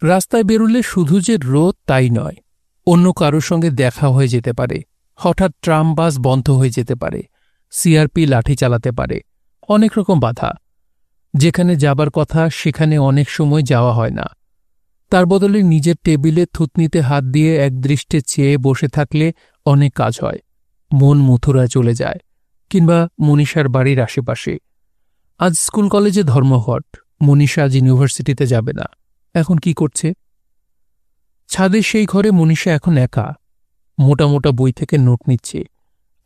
রাস্তায় বেরুলে শুধু যে রোদ তাই নয়, অন্য কারোর সঙ্গে দেখা হয়ে যেতে পারে। হঠাৎ ট্রাম বাস বন্ধ হয়ে যেতে পারে। সিআরপি লাঠি চালাতে পারে। অনেক রকম বাধা। যেখানে যাবার কথা সেখানে অনেক সময় যাওয়া হয় না। তার বদলে নিজের টেবিলে থুতনিতে হাত দিয়ে একদৃষ্টে চেয়ে বসে থাকলে অনেক কাজ হয়। মন মথুরায় চলে যায়, কিংবা মনীষার বাড়ির আশেপাশে। আজ স্কুল কলেজে ধর্মঘট। মনীষা আজ ইউনিভার্সিটিতে যাবে না। এখন কি করছে? ছাদের সেই ঘরে মনীষা এখন একা। মোটা মোটা বই থেকে নোট নিচ্ছে।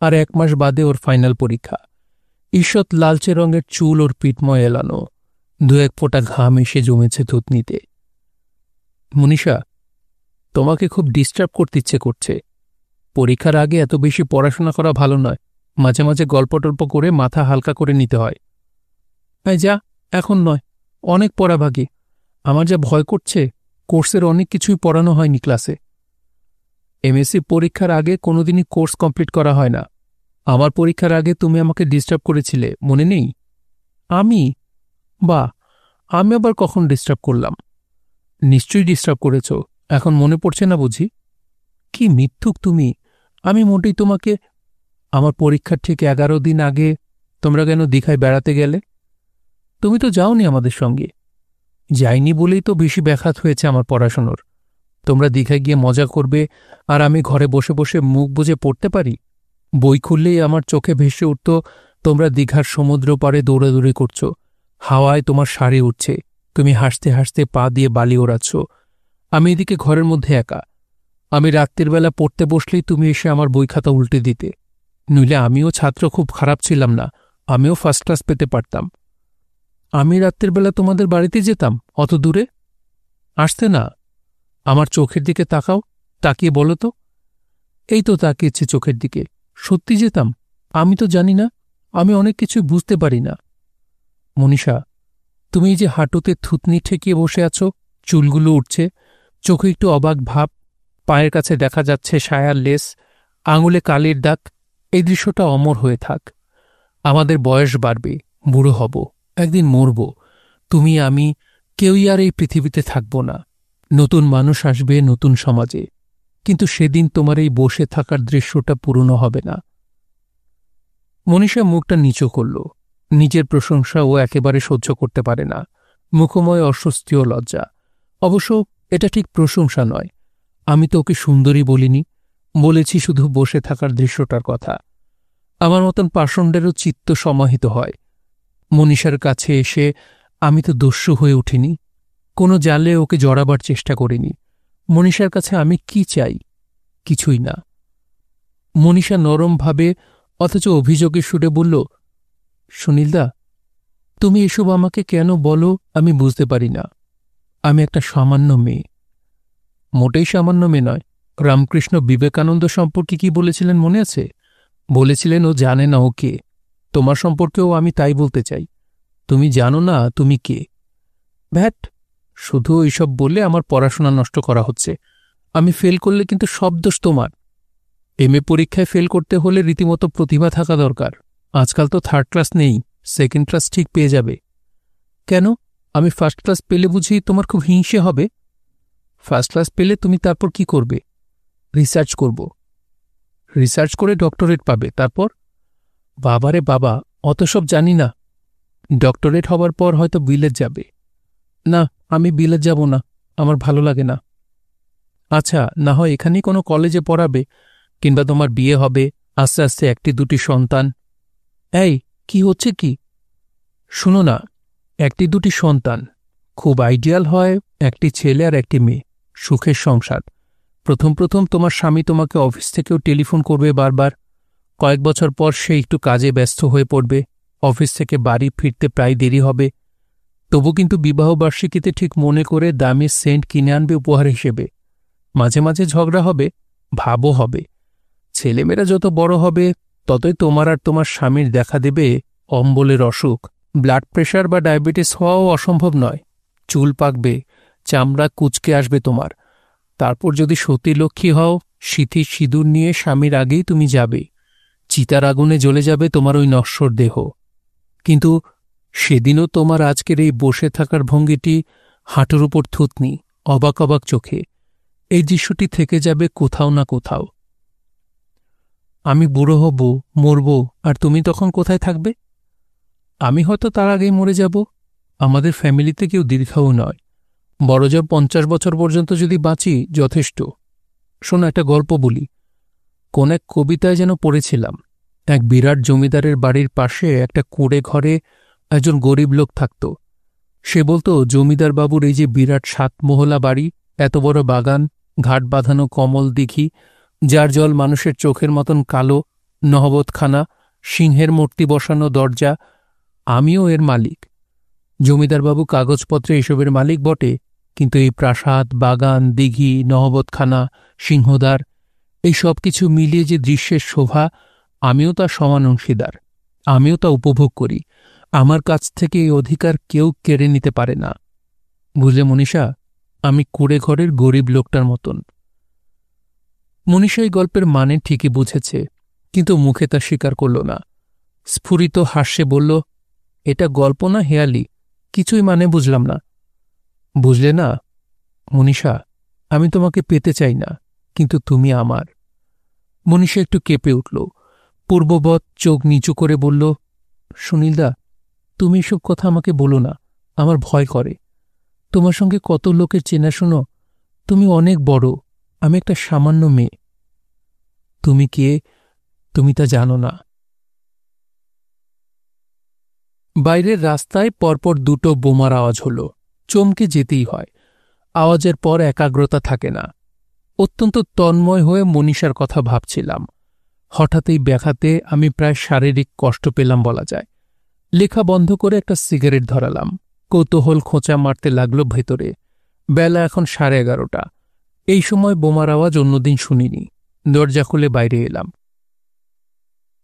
আর 1 মাস বাদে ওর ফাইনাল পরীক্ষা। ঈষৎ লালচে রঙের চুল ওর পিঠময় এলানো। 2-1 ফোঁটা ঘাম এসে জমেছে থুতনিতে। মনীষা, তোমাকে খুব ডিস্টার্ব করতে ইচ্ছে করছে। পরীক্ষার আগে এত বেশি পড়াশোনা করা ভালো নয়। মাঝে মাঝে গল্প টল্প করে মাথা হালকা করে নিতে হয়। যা, এখন নয়, অনেক পড়া বাকি। আমার যা ভয় করছে, কোর্সের অনেক কিছুই পড়ানো হয়নি ক্লাসে। এমএসসি পরীক্ষার আগে কোনোদিনই কোর্স কমপ্লিট করা হয় না। আমার পরীক্ষার আগে তুমি আমাকে ডিস্টার্ব করেছিলে, মনে নেই? আমি? আমি আবার কখন ডিস্টার্ব করলাম? নিশ্চয়ই ডিস্টার্ব করেছ। এখন মনে পড়ছে না বুঝি? কি মিথ্যুক তুমি! আমি মোটেই তোমাকে... আমার পরীক্ষার ঠিক 11 দিন আগে তোমরা কেন দীঘায় বেড়াতে গেলে? তুমি তো যাওনি আমাদের সঙ্গে। যাইনি বলেই তো বেশি ব্যাঘাত হয়েছে আমার পড়াশোনার। তোমরা দীঘায় গিয়ে মজা করবে, আর আমি ঘরে বসে বসে মুখ বুজে পড়তে পারি? বই খুললেই আমার চোখে ভেসে উঠত তোমরা দীঘার সমুদ্র পাড়ে দৌড়াদৌড়ি করছ। হাওয়ায় তোমার শাড়ি উঠছে, তুমি হাসতে হাসতে পা দিয়ে বালি ওড়াচ্ছ। আমি এদিকে ঘরের মধ্যে একা। আমি রাত্রির বেলা পড়তে বসলেই তুমি এসে আমার বই খাতা উল্টে দিতে। নইলে আমিও ছাত্র খুব খারাপ ছিলাম না, আমিও ফার্স্ট ক্লাস পেতে পারতাম। আমি রাত্রির বেলা তোমাদের বাড়িতে যেতাম, অত দূরে। আসতে না। আমার চোখের দিকে তাকাও, তাকিয়ে বলো তো। এই তো তাকিয়েছি চোখের দিকে। সত্যি যেতাম? আমি তো জানি না, আমি অনেক কিছুই বুঝতে পারি না। মনীষা, তুমি এই যে হাঁটুতে থুতনি ঠেকিয়ে বসে আছো, চুলগুলো উঠছে, চোখে একটু অবাক ভাব, পায়ের কাছে দেখা যাচ্ছে সায়ার লেস, আঙুলে কালির দাগ। এই দৃশ্যটা অমর হয়ে থাক। আমাদের বয়স বাড়বে, বুড়ো হব, একদিন মরব। তুমি, আমি, কেউই আর এই পৃথিবীতে থাকব না। নতুন মানুষ আসবে নতুন সমাজে, কিন্তু সেদিন তোমার এই বসে থাকার দৃশ্যটা পুরনো হবে না। মনীষা মুখটা নিচু করল। নিজের প্রশংসা ও একেবারে সহ্য করতে পারে না। মুখময় অস্বস্তি ও লজ্জা। অবশ্য এটা ঠিক প্রশংসা নয়। আমি তো ওকে সুন্দরী বলিনি, বলেছি শুধু বসে থাকার দৃশ্যটার কথা। আমার মতন পাষণ্ডেরও চিত্ত সমাহিত হয়। মনীষার কাছে এসে আমি তো দস্যু হয়ে উঠিনি, কোনো জালে ওকে জড়াবার চেষ্টা করিনি। মনীষার কাছে আমি কি চাই? কিছুই না। মনীষা নরমভাবে অথচ অভিযোগের সুরে বলল, সুনীলদা, তুমি এসব আমাকে কেন বলো আমি বুঝতে পারি না। আমি একটা সামান্য মেয়ে। মোটেই সামান্য মেয়ে নয়। রামকৃষ্ণ বিবেকানন্দ সম্পর্কে কি বলেছিলেন মনে আছে? বলেছিলেন ও জানে না ও কে। তোমার সম্পর্কেও আমি তাই বলতে চাই। তুমি জানো না তুমি কে। ভ্যাট, শুধু এইসব বললে আমার পড়াশোনা নষ্ট করা হচ্ছে। আমি ফেল করলে কিন্তু সব দোষ তোমার। এমএ পরীক্ষায় ফেল করতে হলে রীতিমতো প্রতিভা থাকা দরকার। আজকাল তো থার্ড ক্লাস নেই, সেকেন্ড ক্লাস ঠিক পেয়ে যাবে। কেন, আমি ফার্স্ট ক্লাস পেলে বুঝি তোমার খুব হিংসে হবে? ফার্স্ট ক্লাস পেলে তুমি তারপর কি করবে? রিসার্চ করব। রিসার্চ করে ডক্টরেট পাবে, তারপর? বাবারে বাবা, অত সব জানি না। ডক্টরেট হবার পর হয়তো বিলেত যাবে। না, আমি বিলেত যাব না, আমার ভালো লাগে না। আচ্ছা, না হয় এখানেই কোনো কলেজে পড়াবে, কিংবা তোমার বিয়ে হবে, আস্তে আস্তে একটি দুটি সন্তান। এই, কি হচ্ছে কি? শুনো না, একটি দুটি সন্তান খুব আইডিয়াল হয়। একটি ছেলে আর একটি মেয়ে, সুখের সংসার। প্রথম প্রথম তোমার স্বামী তোমাকে অফিস থেকেও টেলিফোন করবে বারবার। কয়েক বছর পর সে একটু কাজে ব্যস্ত হয়ে পড়বে, অফিস থেকে বাড়ি ফিরতে প্রায় দেরি হবে। তবু কিন্তু বিবাহবার্ষিকীতে ঠিক মনে করে দামি সেন্ট কিনে আনবে উপহার হিসেবে। মাঝে মাঝে ঝগড়া হবে, ভাবও হবে। ছেলেমেয়েরা যত বড় হবে ততই তোমার আর তোমার স্বামীর দেখা দেবে অম্বলের অসুখ। ব্লাড প্রেশার বা ডায়াবেটিস হওয়াও অসম্ভব নয়। চুল পাকবে, চামড়া কুঁচকে আসবে তোমার। তারপর যদি সতী লক্ষ্মী হও, সিঁথির সিঁদুর নিয়ে স্বামীর আগেই তুমি যাবে। চিতার আগুনে জ্বলে যাবে তোমার ওই নশ্বর দেহ। কিন্তু সেদিনও তোমার আজকের এই বসে থাকার ভঙ্গিটি, হাঁটুর উপর থুতনি, অবাক অবাক চোখে, এই দৃশ্যটি থেকে যাবে কোথাও না কোথাও। আমি বুড়ো হব, মরব, আর তুমি তখন কোথায় থাকবে? আমি হয়তো তার আগেই মরে যাব। আমাদের ফ্যামিলিতে কেউ দীর্ঘায়ু নয়। বড়জোর 50 বছর পর্যন্ত যদি বাঁচি যথেষ্ট। শোনো, একটা গল্প বলি। কোন এক কবিতায় যেন পড়েছিলাম, এক বিরাট জমিদারের বাড়ির পাশে একটা কুঁড়ে ঘরে একজন গরিব লোক থাকত। সে বলতো, জমিদার বাবুর এই যে বিরাট 7 মহলা বাড়ি, এত বড় বাগান, ঘাট বাঁধানো কমল দিঘি, যার জল মানুষের চোখের মতন কালো, নহবতখানা, সিংহের মূর্তি বসানো দরজা, আমিও এর মালিক। জমিদারবাবু কাগজপত্রে এসবের মালিক বটে, কিন্তু এই প্রাসাদ, বাগান, দিঘি, নহবতখানা, সিংহদ্বার, এই সব কিছু মিলিয়ে যে দৃশ্যের শোভা, আমিও তা সমান অংশীদার। আমিও তা উপভোগ করি। আমার কাছ থেকে এই অধিকার কেউ কেড়ে নিতে পারে না। বুঝলে মনীষা, আমি কুঁড়ে ঘরের গরিব লোকটার মতন। মনীষা এই গল্পের মানে ঠিকই বুঝেছে, কিন্তু মুখে তা স্বীকার করল না। স্ফুরিত হাস্যে বলল, এটা গল্প না হেয়ালি, কিছুই মানে বুঝলাম না। বুঝলে না মনীষা, আমি তোমাকে পেতে চাই না, কিন্তু তুমি আমার। মনীষা একটু কেঁপে উঠল, পূর্ববৎ চোখ নিচু করে বলল, সুনীলদা, তুমি এসব কথা আমাকে বলো না, আমার ভয় করে। তোমার সঙ্গে কত লোকের চেনাশুনো, তুমি অনেক বড়, আমি একটা সামান্য মেয়ে। তুমি কে, তুমি তা জানো না। বাইরের রাস্তায় পরপর 2টো বোমার আওয়াজ হল। চমকে যেতেই হয়। আওয়াজের পর একাগ্রতা থাকে না। অত্যন্ত তন্ময় হয়ে মনীষার কথা ভাবছিলাম। হঠাৎই ব্যাঘাতে আমি প্রায় শারীরিক কষ্ট পেলাম বলা যায়। লেখা বন্ধ করে একটা সিগারেট ধরালাম। কৌতূহল খোঁচা মারতে লাগল ভেতরে। বেলা এখন 11:30। এই সময় বোমার আওয়াজ অন্যদিন শুনিনি। দরজা খুলে বাইরে এলাম।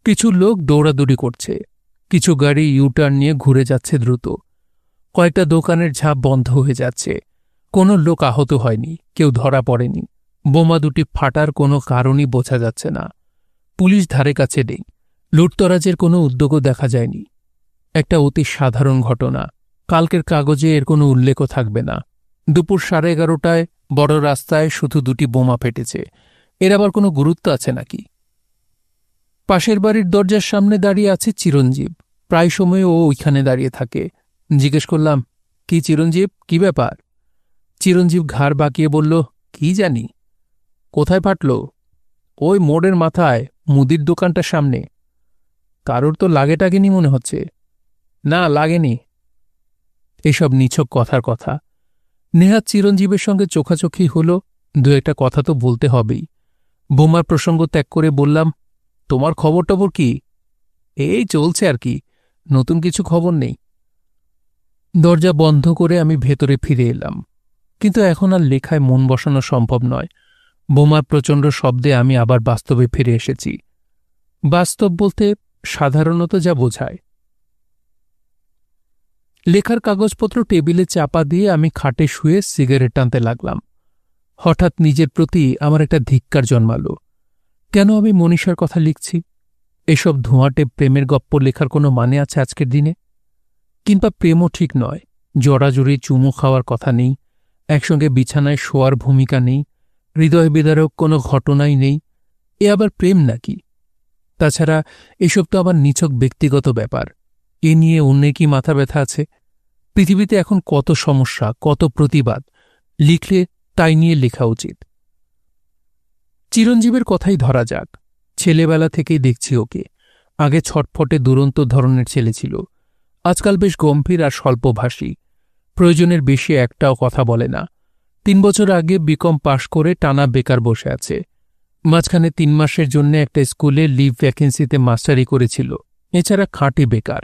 কিছু লোক দৌড়াদৌড়ি করছে, কিছু গাড়ি ইউটার্ন নিয়ে ঘুরে যাচ্ছে দ্রুত। কয়েকটা দোকানের ঝাঁপ বন্ধ হয়ে যাচ্ছে। কোনো লোক আহত হয়নি, কেউ ধরা পড়েনি। বোমা দুটি ফাটার কোনো কারণই বোঝা যাচ্ছে না। পুলিশ ধারে কাছে নেই। লুটতরাজের কোনো উদ্যোগও দেখা যায়নি। একটা অতি সাধারণ ঘটনা, কালকের কাগজে এর কোনো উল্লেখও থাকবে না। দুপুর 11:30টায় বড় রাস্তায় শুধু 2টি বোমা ফেটেছে, এর আবার কোনো গুরুত্ব আছে নাকি? পাশের বাড়ির দরজার সামনে দাঁড়িয়ে আছে চিরঞ্জীব। প্রায় সময় ও ওইখানে দাঁড়িয়ে থাকে। জিজ্ঞেস করলাম, কি চিরঞ্জীব, কি ব্যাপার? চিরঞ্জীব ঘাড় বাঁকিয়ে বলল, কি জানি। কোথায় ফাটল? ওই মোড়ের মাথায়, মুদির দোকানটার সামনে। কারোর তো লাগে টাগেনি মনে হচ্ছে। না, লাগেনি। এসব নিছক কথার কথা। নেহাত চিরঞ্জীবের সঙ্গে চোখাচোখি হল, 2-একটা কথা তো বলতে হবেই। বোমার প্রসঙ্গ ত্যাগ করে বললাম, তোমার খবর টবর কি? এই চলছে আর কি, নতুন কিছু খবর নেই। দরজা বন্ধ করে আমি ভেতরে ফিরে এলাম, কিন্তু এখন আর লেখায় মন বসানো সম্ভব নয়। বোমার প্রচণ্ড শব্দে আমি আবার বাস্তবে ফিরে এসেছি। বাস্তব বলতে সাধারণত যা বোঝায়। লেখার কাগজপত্র টেবিলে চাপা দিয়ে আমি খাটে শুয়ে সিগারেট টানতে লাগলাম। হঠাৎ নিজের প্রতি আমার একটা ধিক্কার জন্মালো। কেন আমি মনীষার কথা লিখছি? এসব ধোঁয়াটে প্রেমের গপ্প লেখার কোনো মানে আছে আজকের দিনে? কিংবা প্রেমও ঠিক নয়, জড়াজড়ি চুমু খাওয়ার কথা নেই, একসঙ্গে বিছানায় শোয়ার ভূমিকা নেই, হৃদয় বিদারক কোনো ঘটনাই নেই। এ আবার প্রেম নাকি? তাছাড়া এসব তো আবার নিছক ব্যক্তিগত ব্যাপার। এ নিয়ে অন্য কি মাথা ব্যথা আছে? পৃথিবীতে এখন কত সমস্যা, কত প্রতিবাদ, লিখলে তাই নিয়ে লেখা উচিত। চিরঞ্জীবের কথাই ধরা যাক। ছেলেবেলা থেকেই দেখছি ওকে। আগে ছটফটে দুরন্ত ধরনের ছেলে ছিল, আজকাল বেশ গম্ভীর আর স্বল্পভাষী। প্রয়োজনের বেশি একটাও কথা বলে না। 3 বছর আগে বিকম পাশ করে টানা বেকার বসে আছে। মাঝখানে 3 মাসের জন্য একটা স্কুলে লিভ ভ্যাকেন্সিতে মাস্টারি করেছিল। এছাড়া খাঁটি বেকার।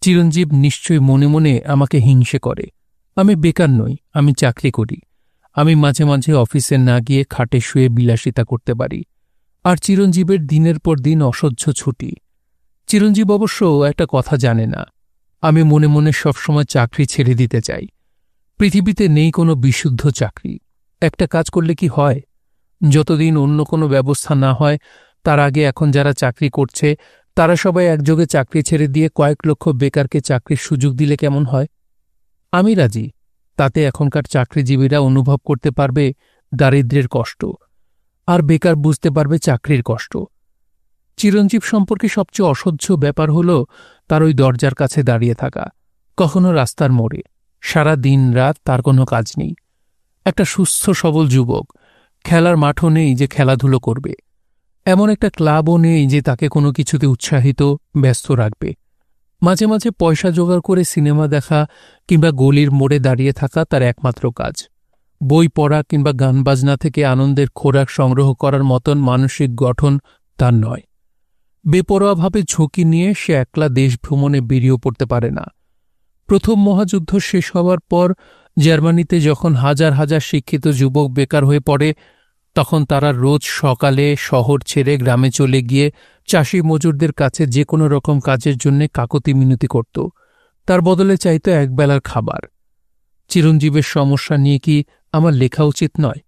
চিরঞ্জীব নিশ্চয়ই মনে মনে আমাকে হিংসে করে। আমি বেকার নই, আমি চাকরি করি। আমি মাঝে মাঝে অফিসে না গিয়ে খাটে শুয়ে বিলাসিতা করতে পারি। আর চিরঞ্জীবের দিনের পর দিন অসহ্য ছুটি। চিরঞ্জীব অবশ্য একটা কথা জানে না, আমি মনে মনে সবসময় চাকরি ছেড়ে দিতে চাই। পৃথিবীতে নেই কোনো বিশুদ্ধ চাকরি। একটা কাজ করলে কি হয়? যতদিন অন্য কোনো ব্যবস্থা না হয় তার আগে এখন যারা চাকরি করছে তারা সবাই একযোগে চাকরি ছেড়ে দিয়ে কয়েক লক্ষ বেকারকে চাকরির সুযোগ দিলে কেমন হয়? আমি রাজি। তাতে এখনকার চাকরিজীবীরা অনুভব করতে পারবে দারিদ্র্যের কষ্ট, আর বেকার বুঝতে পারবে চাকরির কষ্ট। চিরঞ্জীব সম্পর্কে সবচেয়ে অসহ্য ব্যাপার হল তার ওই দরজার কাছে দাঁড়িয়ে থাকা, কখনো রাস্তার মোড়ে। সারা দিন রাত তার কোনো কাজ নেই। একটা সুস্থ সবল যুবক, খেলার মাঠও নেই যে খেলাধুলো করবে, এমন একটা ক্লাবও নেই যে তাকে কোনো কিছুতে উৎসাহিত ব্যস্ত রাখবে। মাঝে মাঝে পয়সা জোগাড় করে সিনেমা দেখা কিংবা গলির মোড়ে দাঁড়িয়ে থাকা তার একমাত্র কাজ। বই পড়া কিংবা গান বাজনা থেকে আনন্দের খোরাক সংগ্রহ করার মতন মানসিক গঠন তার নয়। বেপরোয়াভাবে ঝুঁকি নিয়ে সে একলা দেশ ভ্রমণে বেরিয়ে পড়তে পারে না। প্রথম মহাযুদ্ধ শেষ হওয়ার পর জার্মানিতে যখন হাজার হাজার শিক্ষিত যুবক বেকার হয়ে পড়ে, তখন তারা রোজ সকালে শহর ছেড়ে গ্রামে চলে গিয়ে চাষি মজুরদের কাছে যে কোনো রকম কাজের জন্য কাকতি মিনতি করত। তার বদলে চাইত একবেলার খাবার। চিরঞ্জীবের সমস্যা নিয়ে কি আমার লেখা উচিত নয়?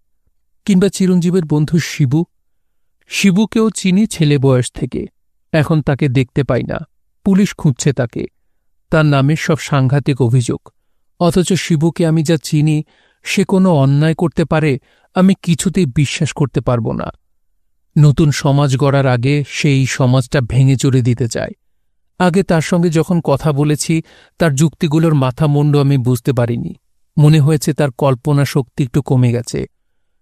কিংবা চিরঞ্জীবের বন্ধু শিবু? শিবুকেও চিনি ছেলে বয়স থেকে। এখন তাকে দেখতে পাই না, পুলিশ খুঁজছে তাকে। তার নামে সব সাংঘাতিক অভিযোগ। অথচ শিবুকে আমি যা চিনি, সে কোনো অন্যায় করতে পারে আমি কিছুতেই বিশ্বাস করতে পারব না। নতুন সমাজ গড়ার আগে সেই সমাজটা ভেঙে চুরে দিতে চায়। আগে তার সঙ্গে যখন কথা বলেছি তার যুক্তিগুলোর মাথামুণ্ড আমি বুঝতে পারিনি। মনে হয়েছে তার কল্পনা শক্তি একটু কমে গেছে।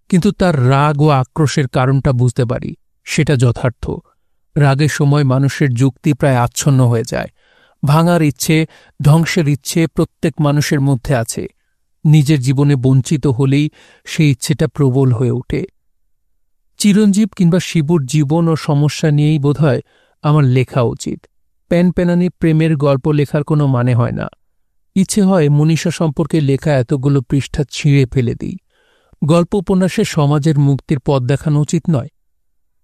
কিন্তু তার রাগ ও আক্রোশের কারণটা বুঝতে পারি, সেটা যথার্থ। রাগের সময় মানুষের যুক্তি প্রায় আচ্ছন্ন হয়ে যায়। ভাঙার ইচ্ছে, ধ্বংসের ইচ্ছে প্রত্যেক মানুষের মধ্যে আছে। নিজের জীবনে বঞ্চিত হলেই সেই ইচ্ছেটা প্রবল হয়ে ওঠে। চিরঞ্জীব কিংবা শিবুর জীবন ও সমস্যা নিয়েই বোধহয় আমার লেখা উচিত। প্যানপ্যানানি প্রেমের গল্প লেখার কোনো মানে হয় না। ইচ্ছে হয় মনীষা সম্পর্কে লেখা এতগুলো পৃষ্ঠা ছিঁড়ে ফেলে দিই। গল্প উপন্যাসে সমাজের মুক্তির পথ দেখানো উচিত নয়?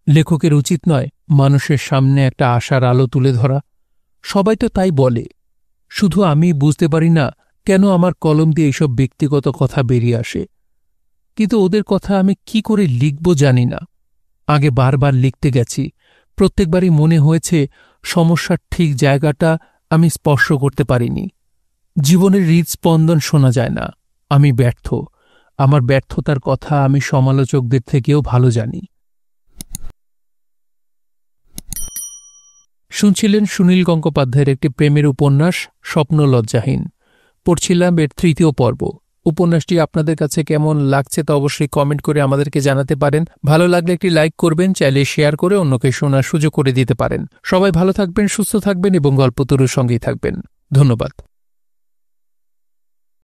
লেখকের উচিত নয় মানুষের সামনে একটা আশার আলো তুলে ধরা? সবাই তো তাই বলে, শুধু আমি বুঝতে পারি না কেন আমার কলম দিয়ে এইসব ব্যক্তিগত কথা বেরিয়ে আসে। কিন্তু ওদের কথা আমি কি করে লিখব জানি না। আগে বারবার লিখতে গেছি, প্রত্যেকবারই মনে হয়েছে সমস্যার ঠিক জায়গাটা আমি স্পর্শ করতে পারিনি। জীবনের হৃদস্পন্দন শোনা যায় না। আমি ব্যর্থ। আমার ব্যর্থতার কথা আমি সমালোচকদের থেকেও ভালো জানি। শুনছিলেন সুনীল গঙ্গোপাধ্যায়ের একটি প্রেমের উপন্যাস স্বপ্ন লজ্জাহীন। পড়ছিলাম এর 3য় পর্ব। উপন্যাসটি আপনাদের কাছে কেমন লাগছে তা অবশ্যই কমেন্ট করে আমাদেরকে জানাতে পারেন। ভালো লাগলে একটি লাইক করবেন, চাইলে শেয়ার করে অন্যকে শোনার সুযোগ করে দিতে পারেন। সবাই ভালো থাকবেন, সুস্থ থাকবেন এবং গল্পতরুর সঙ্গেই থাকবেন। ধন্যবাদ।